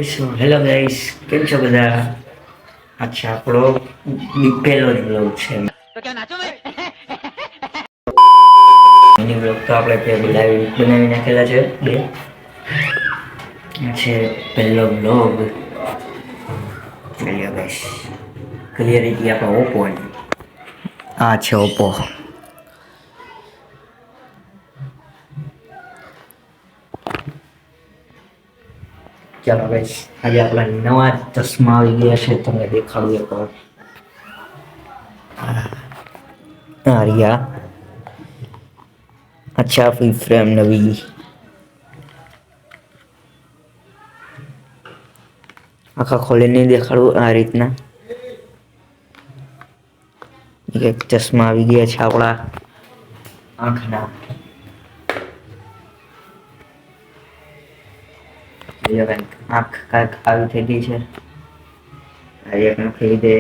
So hello guys, કેમ છો બધા? અચ્છા, આપણો પહેલો જ બ્લોગ છે. મિની બ્લોગ તો આપણે બનાવી નાખેલા છે બે. આ છે પહેલો બ્લોગ. ચલિયો ગાઈસ, ક્લિયરિટી આપણો ઓપો. આ છે ઓપો. ચાલો ગાઈસ, આજે આપણા નવા ચશ્મા આવી ગયા છે. તમને દેખાડું એકવાર. આ રહ્યા. અચ્છા, ફૂલ ફ્રેમ નવી. આખા ખોલીને દેખાડું આ રીતના. એક ચશ્મા આવી ગયા છે આપણા આંખના. આંખ કાંઈક આવી થઈ ગઈ છે. આ એક નાખી દે.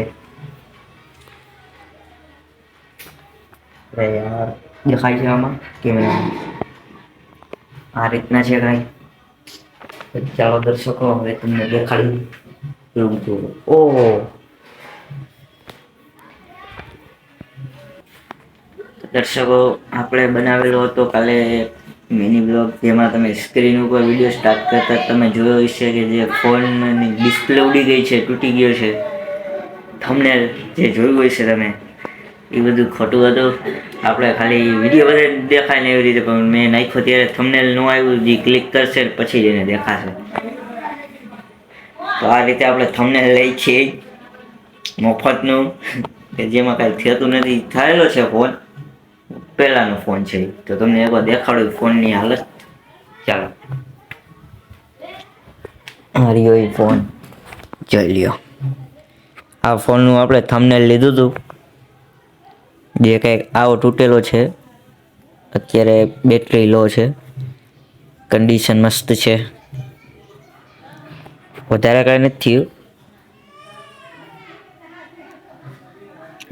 યાર, દેખાય છે આમાં કેમેરા? આ રીતના છે કાંઈ. ચાલો દર્શકો, હવે તમને દેખાડ્યું. ઓહો, દર્શકો, આપણે બનાવેલો હતો કાલે મિની બ્લોગ, જેમાં તમે સ્ક્રીન ઉપર વિડીયો સ્ટાર્ટ કરતા તમે જોયો હશે કે જે ફોનની ડિસ્પ્લે ઉડી ગઈ છે, તૂટી ગયો છે. થંબનેલ જે જોયું હશે તમે, એ બધું ખોટું હતું. આપણે ખાલી વિડીયો બધે દેખાય ને એવી રીતે, પણ મેં નાખ્યો ત્યારે થંબનેલ ન આવ્યું. જે ક્લિક કરશે પછી જ એને દેખાશે. તો આ રીતે આપણે થંબનેલ લઈ છીએ મફતનું, કે જેમાં કાંઈ થતું નથી. થયેલો છે ફોન, પહેલાનો ફોન છે, તો તમને એકવાર દેખાડું ફોનની હાલત. ચાલો, આ રહ્યો એ ફોન, જોઈ લ્યો. આ ફોનનું આપણે થંબનેલ લીધું હતું, જે કંઈક આવો તૂટેલો છે. અત્યારે બેટરી લો છે, કન્ડિશન મસ્ત છે, વધારે કાંઈ નથી થયું.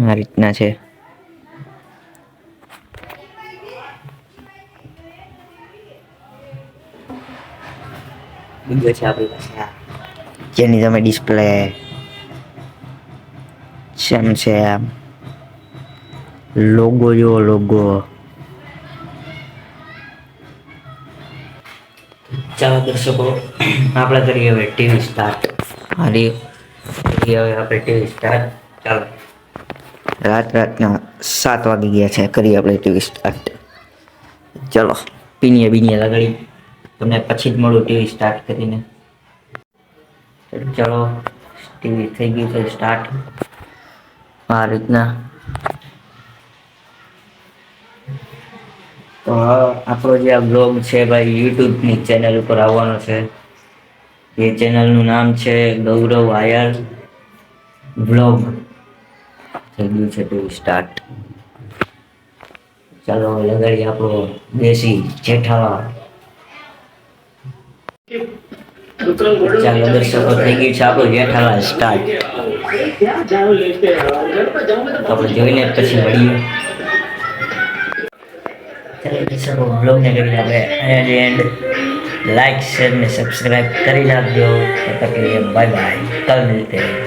આ રીતના છે. બીજો છે આપણી પાસે, જેની તમે ડિસ્પ્લે સેમ છે. લોગો જો લોગો. ચાલો દર્શકો, આપણે કરીએ હવે ટીવી સ્ટાર્ટ. હવે આપણે ટીવી સ્ટાર્ટ. ચાલો, રાતના 7 વાગી ગયા છે. કરીએ આપણે ટીવી સ્ટાર્ટ. ચલો, બીનીએ લગાડી. તમને પછી જ મળું ટીવી સ્ટાર્ટ કરીને. ચલો, ટીવી થઈ ગયું છે સ્ટાર્ટ. આ રીતના. તો આપણો જે આ બ્લોગ છે ભાઈ, યુટ્યુબની ચેનલ ઉપર આવવાનો છે. એ ચેનલનું નામ છે ગૌરવ આયર બ્લોગ. થઈ ગયું છે ટીવી સ્ટાર્ટ. ચાલો લગાડીએ આપણો દેશી જેઠાલાલ. ચાલો દર્શકો, થઈ ગયું છે આપણું જેઠાલાલ સ્ટાર્ટ. આપણે જોઈને પછી મળીએ. ચાલો દર્શકો, બ્લોગને કરી આપણે એન્ડ. લાઈક, શેર ને સબસ્ક્રાઇબ કરી નાખજો. બાય બાય, કલ મિલતે हैं.